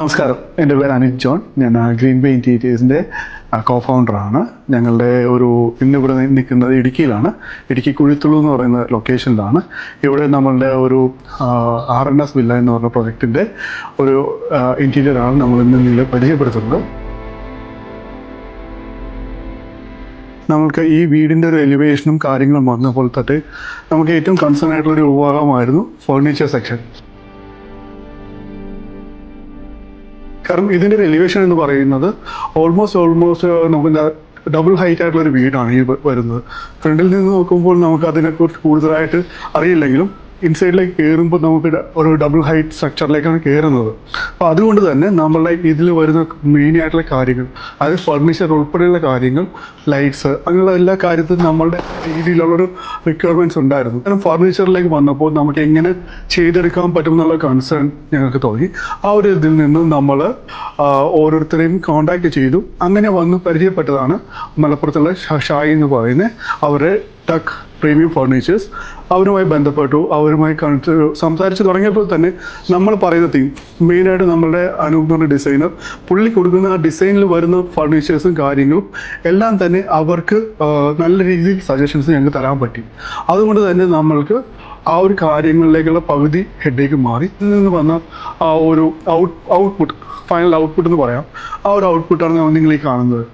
നമസ്കാരം, എൻ്റെ പേര് അനിൽ ജോൺ. ഞാൻ ഗ്രീൻ ബേ ഇൻറ്റീരിയേഴ്സിൻ്റെ കോ ഫൗണ്ടറാണ്. ഞങ്ങളുടെ ഇന്നിവിടെ നിൽക്കുന്നത് ഇടുക്കിയിലാണ്. ഇടുക്കി കുഴിത്തുള്ളു എന്ന് പറയുന്ന ലൊക്കേഷനിലാണ്. ഇവിടെ നമ്മളുടെ RNS വില്ല എന്ന് പറഞ്ഞ പ്രൊജക്റ്റിൻ്റെ ഒരു ഇൻറ്റീരിയറാണ് നമ്മൾ ഇന്ന് പരിചയപ്പെടുത്തുന്നത്. നമുക്ക് ഈ വീടിൻ്റെ ഒരു എലിവേഷനും കാര്യങ്ങളും വന്നപ്പോൾ തൊട്ട് നമുക്ക് ഏറ്റവും കൺസേൺ ആയിട്ടുള്ളൊരു വിഭാഗമായിരുന്നു ഫർണിച്ചർ സെക്ഷൻ. കാരണം ഇതിൻ്റെ ഒരു എലിവേഷൻ എന്ന് പറയുന്നത് ഓൾമോസ്റ്റ് നമുക്ക് ഡബിൾ ഹൈറ്റ് ആയിട്ടുള്ളൊരു വീടാണ് ഈ വരുന്നത്. ഫ്രണ്ടിൽ നിന്ന് നോക്കുമ്പോൾ നമുക്ക് അതിനെക്കുറിച്ച് കൂടുതലായിട്ട് അറിയില്ലെങ്കിലും ഇൻസൈഡിലേക്ക് കയറുമ്പോൾ നമുക്ക് ഒരു ഡബിൾ ഹൈറ്റ് സ്ട്രക്ചറിലേക്കാണ് കയറുന്നത്. അപ്പോൾ അതുകൊണ്ട് തന്നെ നമ്മളുടെ ഇതിൽ വരുന്ന മെയിൻ ആയിട്ടുള്ള കാര്യങ്ങൾ, അതായത് ഫർണിച്ചർ ഉൾപ്പെടെയുള്ള കാര്യങ്ങൾ, ലൈറ്റ്സ്, അങ്ങനെയുള്ള എല്ലാ കാര്യത്തിലും നമ്മളുടെ രീതിയിലുള്ളൊരു റിക്വയർമെൻറ്റ്സ് ഉണ്ടായിരുന്നു. കാരണം ഫർണിച്ചറിലേക്ക് വന്നപ്പോൾ നമുക്ക് എങ്ങനെ ചെയ്തെടുക്കാൻ പറ്റും എന്നുള്ള കൺസേൺ ഞങ്ങൾക്ക് തോന്നി. ആ ഒരു ഇതിൽ നിന്ന് നമ്മൾ ഓരോരുത്തരെയും കോൺടാക്ട് ചെയ്തു. അങ്ങനെ വന്ന് പരിചയപ്പെട്ടതാണ് മലപ്പുറത്തുള്ള ഷായി എന്ന് പറയുന്ന അവരുടെ ടക്ക് പ്രീമിയം ഫർണിച്ചേഴ്സ്. അവരുമായി ബന്ധപ്പെട്ടു. അവരുമായി സംസാരിച്ച് തുടങ്ങിയപ്പോൾ തന്നെ നമ്മൾ പറയുന്ന തീം മെയിനായിട്ട് നമ്മളുടെ അനൂപ് എന്ന ഡിസൈനർ പുള്ളി കൊടുക്കുന്ന ആ ഡിസൈനിൽ വരുന്ന ഫർണിച്ചേഴ്സും കാര്യങ്ങളും എല്ലാം തന്നെ അവർക്ക് നല്ല രീതിയിൽ സജഷൻസ് ഞങ്ങൾക്ക് തരാൻ പറ്റി. അതുകൊണ്ട് തന്നെ നമ്മൾക്ക് ആ ഒരു കാര്യങ്ങളിലേക്കുള്ള പകുതി ഹെഡേക്ക് മാറി. ഇതിൽ നിന്ന് വന്ന ആ ഒരു ഔട്ട്പുട്ട്, ഫൈനൽ ഔട്ട്പുട്ട് എന്ന് പറയാം. ആ ഒരു ഔട്ട്പുട്ടാണ് നിങ്ങൾ ഈ കാണുന്നത്.